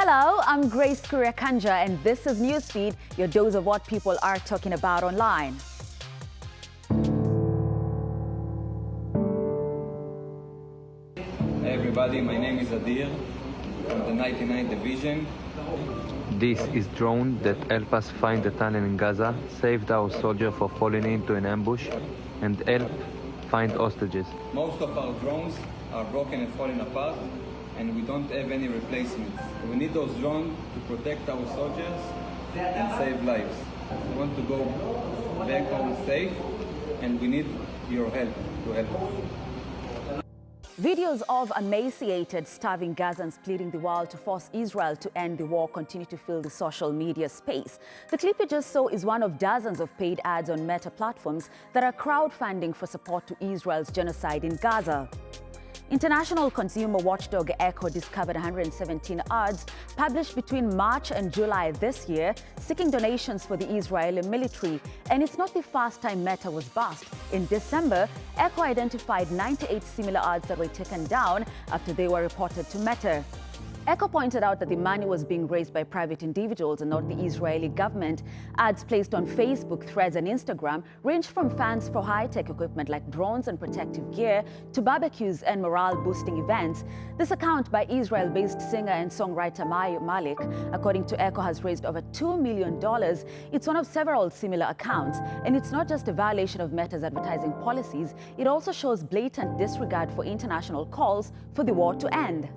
Hello, I'm Grace Kuriakanja, and this is Newsfeed, your dose of what people are talking about online. Hey everybody, my name is Adir from the 99th Division. This is drone that helped us find the tunnel in Gaza, saved our soldier from falling into an ambush, and helped find hostages. Most of our drones are broken and falling apart, and we don't have any replacements. We need those drones to protect our soldiers and save lives. We want to go back home safe, and we need your help to help us. Videos of emaciated, starving Gazans pleading the world to force Israel to end the war continue to fill the social media space. The clip you just saw is one of dozens of paid ads on Meta platforms that are crowdfunding for support to Israel's genocide in Gaza. International consumer watchdog Echo discovered 117 ads published between March and July this year, seeking donations for the Israeli military. And it's not the first time Meta was bust. In December, Echo identified 98 similar ads that were taken down after they were reported to Meta. Echo pointed out that the money was being raised by private individuals and not the Israeli government. Ads placed on Facebook, Threads and Instagram ranged from fans for high-tech equipment like drones and protective gear to barbecues and morale-boosting events. This account by Israel-based singer and songwriter Malik, according to Echo, has raised over $2 million. It's one of several similar accounts, and it's not just a violation of Meta's advertising policies, it also shows blatant disregard for international calls for the war to end.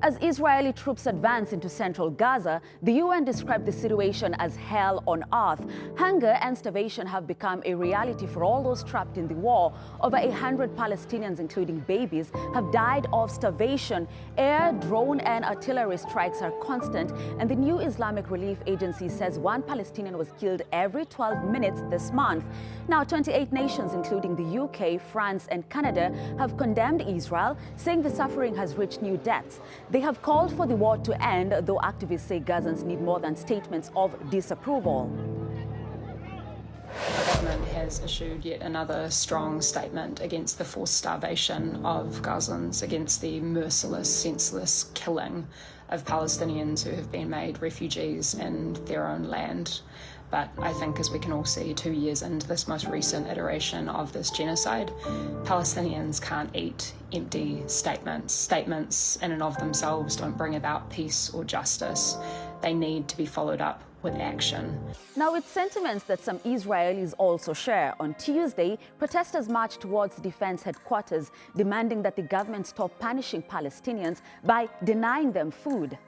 As Israeli troops advance into central Gaza, the UN described the situation as hell on earth. Hunger and starvation have become a reality for all those trapped in the war. Over 100 Palestinians, including babies, have died of starvation. Air, drone and artillery strikes are constant, and the new Islamic Relief Agency says one Palestinian was killed every 12 minutes this month. Now, 28 nations, including the UK, France and Canada, have condemned Israel, saying the suffering has reached new depths. They have called for the war to end, though activists say Gazans need more than statements of disapproval. The government has issued yet another strong statement against the forced starvation of Gazans, against the merciless, senseless killing of Palestinians who have been made refugees in their own land. But I think, as we can all see 2 years into this most recent iteration of this genocide, Palestinians can't eat empty statements. Statements in and of themselves don't bring about peace or justice. They need to be followed up with action. Now, it's sentiments that some Israelis also share. On Tuesday, protesters marched towards the defense headquarters, demanding that the government stop punishing Palestinians by denying them food.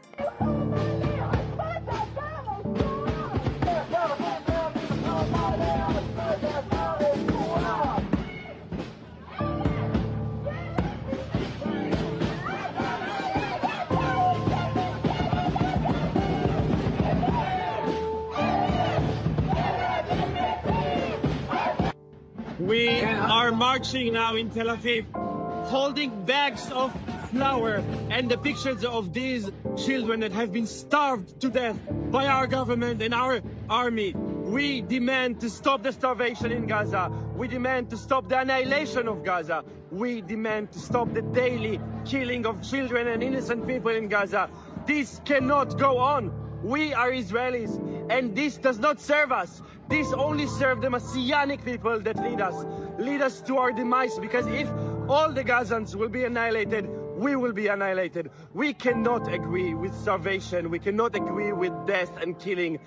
We are marching now in Tel Aviv, holding bags of flour and the pictures of these children that have been starved to death by our government and our army. We demand to stop the starvation in Gaza. We demand to stop the annihilation of Gaza. We demand to stop the daily killing of children and innocent people in Gaza. This cannot go on. We are Israelis, and this does not serve us. This only serves the Messianic people that lead us to our demise, because if all the Gazans will be annihilated, we will be annihilated. We cannot agree with starvation. We cannot agree with death and killing.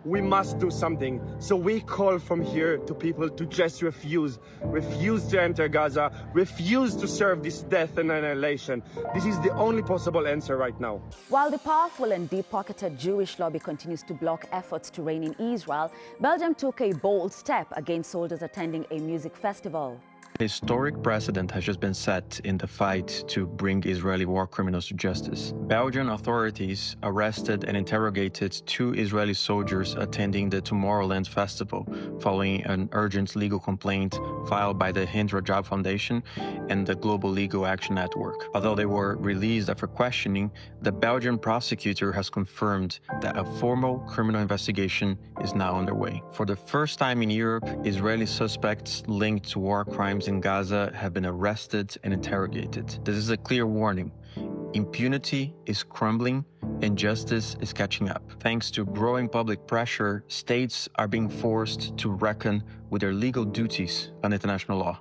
We must do something. So we call from here to people to just refuse to enter Gaza, refuse to serve this death and annihilation. This is the only possible answer right now. While the powerful and deep-pocketed Jewish lobby continues to block efforts to reign in Israel, Belgium took a bold step against soldiers attending a music festival. A historic precedent has just been set in the fight to bring Israeli war criminals to justice. Belgian authorities arrested and interrogated 2 Israeli soldiers attending the Tomorrowland festival following an urgent legal complaint filed by the Hind Rajab Foundation and the Global Legal Action Network. Although they were released after questioning, the Belgian prosecutor has confirmed that a formal criminal investigation is now underway. For the first time in Europe, Israeli suspects linked to war crimes in Gaza have been arrested and interrogated. This is a clear warning. Impunity is crumbling and justice is catching up. Thanks to growing public pressure, states are being forced to reckon with their legal duties on international law.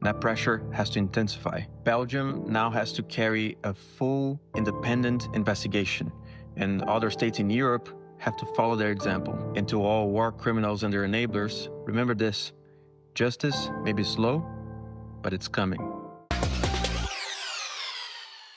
That pressure has to intensify. Belgium now has to carry a full independent investigation, and other states in Europe have to follow their example. And to all war criminals and their enablers, remember this: justice may be slow, but it's coming.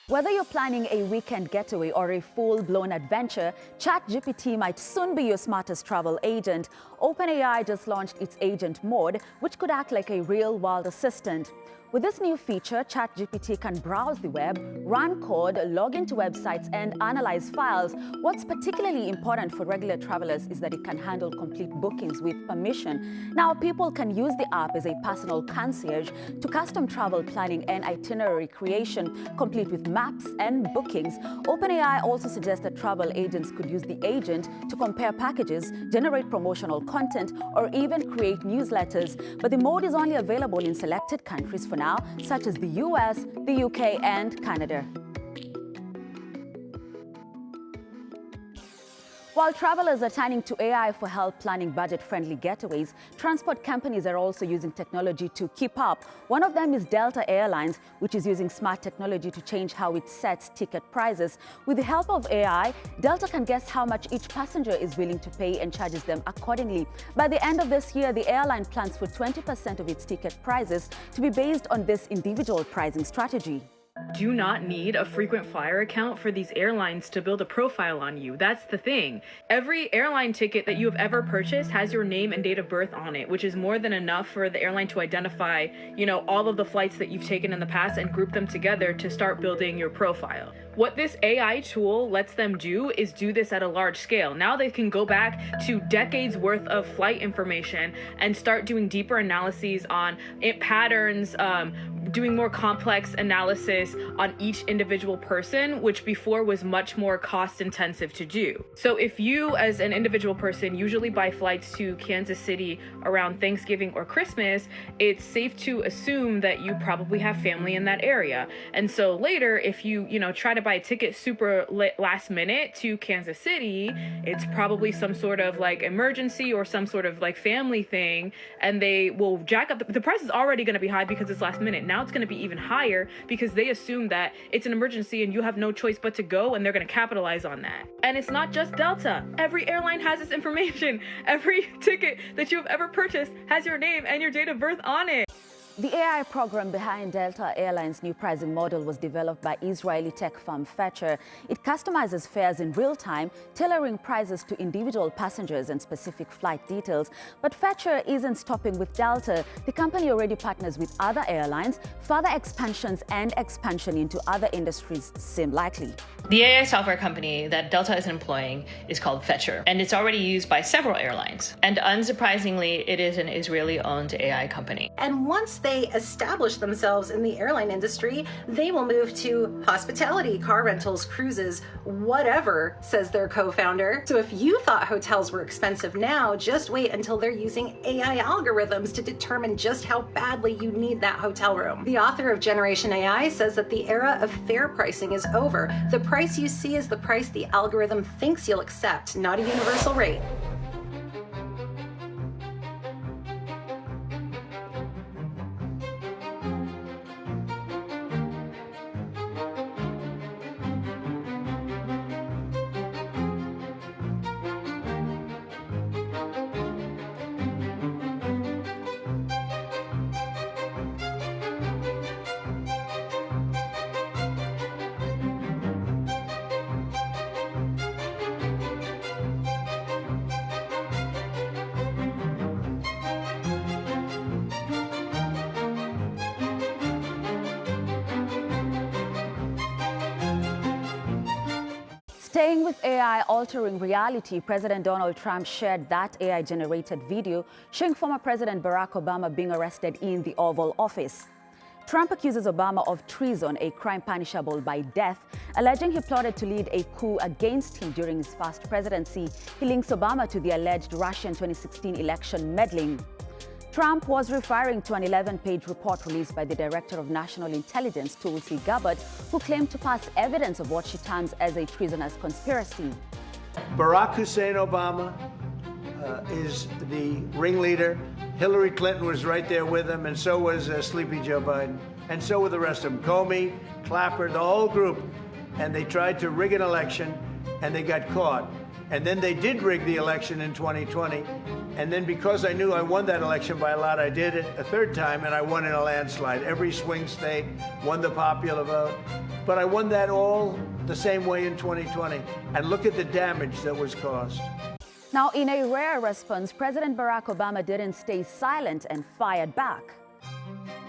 Whether you're planning a weekend getaway or a full-blown adventure, ChatGPT might soon be your smartest travel agent. OpenAI just launched its agent mode, which could act like a real-world assistant. With this new feature, ChatGPT can browse the web, run code, log into websites, and analyze files. What's particularly important for regular travelers is that it can handle complete bookings with permission. Now, people can use the app as a personal concierge to custom travel planning and itinerary creation, complete with maps and bookings. OpenAI also suggests that travel agents could use the agent to compare packages, generate promotional content, or even create newsletters. But the mode is only available in selected countries for now, such as the US, the UK, and Canada. While travelers are turning to AI for help planning budget-friendly getaways, transport companies are also using technology to keep up. One of them is Delta Airlines, which is using smart technology to change how it sets ticket prices. With the help of AI, Delta can guess how much each passenger is willing to pay and charges them accordingly. By the end of this year, the airline plans for 20% of its ticket prices to be based on this individual pricing strategy. Do not need a frequent flyer account for these airlines to build a profile on you. That's the thing. Every airline ticket that you have ever purchased has your name and date of birth on it, which is more than enough for the airline to identify, all of the flights that you've taken in the past and group them together to start building your profile. What this AI tool lets them do is do this at a large scale. Now they can go back to decades worth of flight information and start doing deeper analyses on patterns, doing more complex analysis on each individual person, which before was much more cost intensive to do. So if you as an individual person usually buy flights to Kansas City around Thanksgiving or Christmas, it's safe to assume that you probably have family in that area. And so later, if you try to buy a ticket super last minute to Kansas City, it's probably some sort of emergency or some sort of family thing, and they will jack up the price is already going to be high because it's last minute. Now it's going to be even higher because they assume that it's an emergency and you have no choice but to go, and they're going to capitalize on that. And it's not just Delta. Every airline has this information. Every ticket that you have ever purchased has your name and your date of birth on it. The AI program behind Delta Airlines' new pricing model was developed by Israeli tech firm Fetcher. It customizes fares in real time, tailoring prices to individual passengers and specific flight details. But Fetcher isn't stopping with Delta. The company already partners with other airlines. Further expansion into other industries seem likely. The AI software company that Delta is employing is called Fetcher, and it's already used by several airlines. And unsurprisingly, it is an Israeli-owned AI company. And once they establish themselves in the airline industry, they will move to hospitality, car rentals, cruises, whatever, says their co-founder. So if you thought hotels were expensive now, just wait until they're using AI algorithms to determine just how badly you need that hotel room. The author of Generation AI says that the era of fair pricing is over. The price you see is the price the algorithm thinks you'll accept, not a universal rate. Staying with AI altering reality, President Donald Trump shared that AI-generated video showing former President Barack Obama being arrested in the Oval Office. Trump accuses Obama of treason, a crime punishable by death, alleging he plotted to lead a coup against him during his first presidency. He links Obama to the alleged Russian 2016 election meddling. Trump was referring to an 11-page report released by the Director of National Intelligence, Tulsi Gabbard, who claimed to pass evidence of what she terms as a treasonous conspiracy. Barack Hussein Obama is the ringleader. Hillary Clinton was right there with him, and so was Sleepy Joe Biden. And so were the rest of them. Comey, Clapper, the whole group. And they tried to rig an election, and they got caught. And then they did rig the election in 2020. And then because I knew I won that election by a lot, I did it a third time, and I won in a landslide. Every swing state won the popular vote. But I won that all the same way in 2020. And look at the damage that was caused. Now, in a rare response, President Barack Obama didn't stay silent and fired back.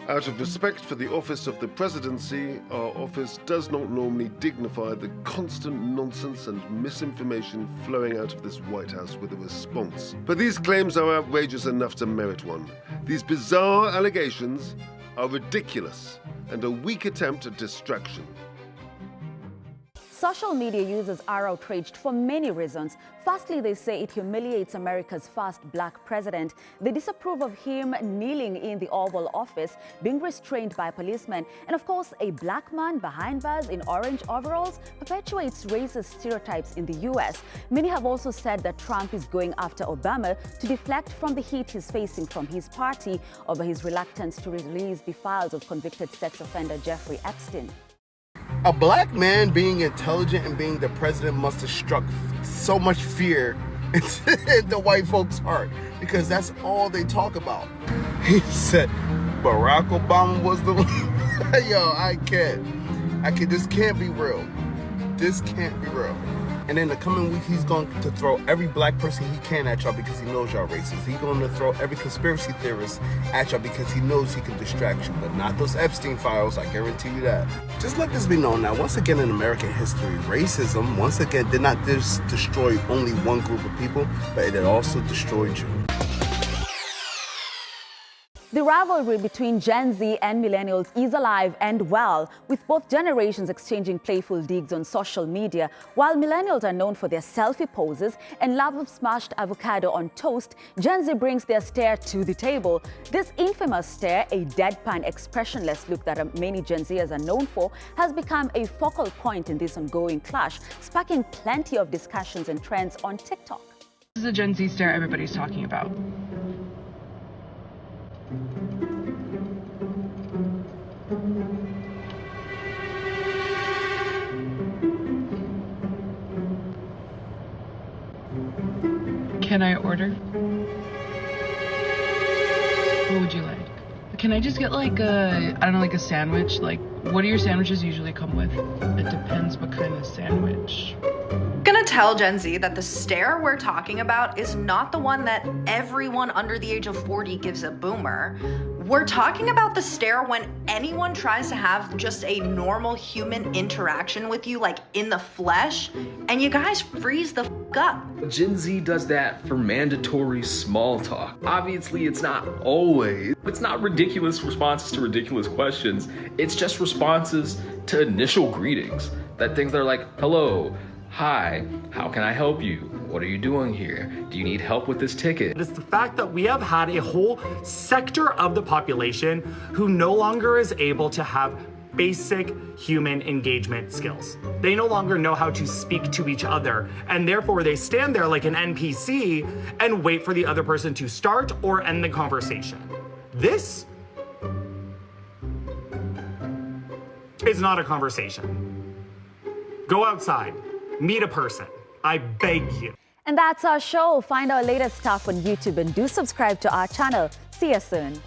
Out of respect for the office of the presidency, our office does not normally dignify the constant nonsense and misinformation flowing out of this White House with a response. But these claims are outrageous enough to merit one. These bizarre allegations are ridiculous and a weak attempt at distraction. Social media users are outraged for many reasons. Firstly, they say it humiliates America's first black president. They disapprove of him kneeling in the Oval Office, being restrained by policemen. And of course, a black man behind bars in orange overalls perpetuates racist stereotypes in the US. Many have also said that Trump is going after Obama to deflect from the heat he's facing from his party over his reluctance to release the files of convicted sex offender Jeffrey Epstein. A black man being intelligent and being the president must have struck so much fear into the white folks' heart, because that's all they talk about. He said Barack Obama was the yo, I can't. This can't be real. This can't be real. And in the coming week, he's going to throw every black person he can at y'all because he knows y'all racist. He's going to throw every conspiracy theorist at y'all because he knows he can distract you, but not those Epstein files, I guarantee you that. Just let this be known now, once again in American history, racism, once again, did not just destroy only one group of people, but it also destroyed you. The rivalry between Gen Z and millennials is alive and well, with both generations exchanging playful digs on social media. While millennials are known for their selfie poses and love of smashed avocado on toast, Gen Z brings their stare to the table. This infamous stare, a deadpan, expressionless look that many Gen Zers are known for, has become a focal point in this ongoing clash, sparking plenty of discussions and trends on TikTok. This is the Gen Z stare everybody's talking about. Can I order? What would you like? Can I just get like a, I don't know, like a sandwich? Like, what do your sandwiches usually come with? It depends what kind of sandwich. Gonna tell Gen Z that the stare we're talking about is not the one that everyone under the age of 40 gives a boomer. We're talking about the stare when anyone tries to have just a normal human interaction with you, like in the flesh, and you guys freeze the f up. Gen Z does that for mandatory small talk. Obviously, it's not always. It's not ridiculous responses to ridiculous questions. It's just responses to initial greetings. That things that are like, hello, hi, how can I help you? What are you doing here? Do you need help with this ticket? It's the fact that we have had a whole sector of the population who no longer is able to have basic human engagement skills. They no longer know how to speak to each other, and therefore they stand there like an NPC and wait for the other person to start or end the conversation. This is not a conversation. Go outside. Meet a person. I beg you. And that's our show. Find our latest stuff on YouTube and do subscribe to our channel. See you soon.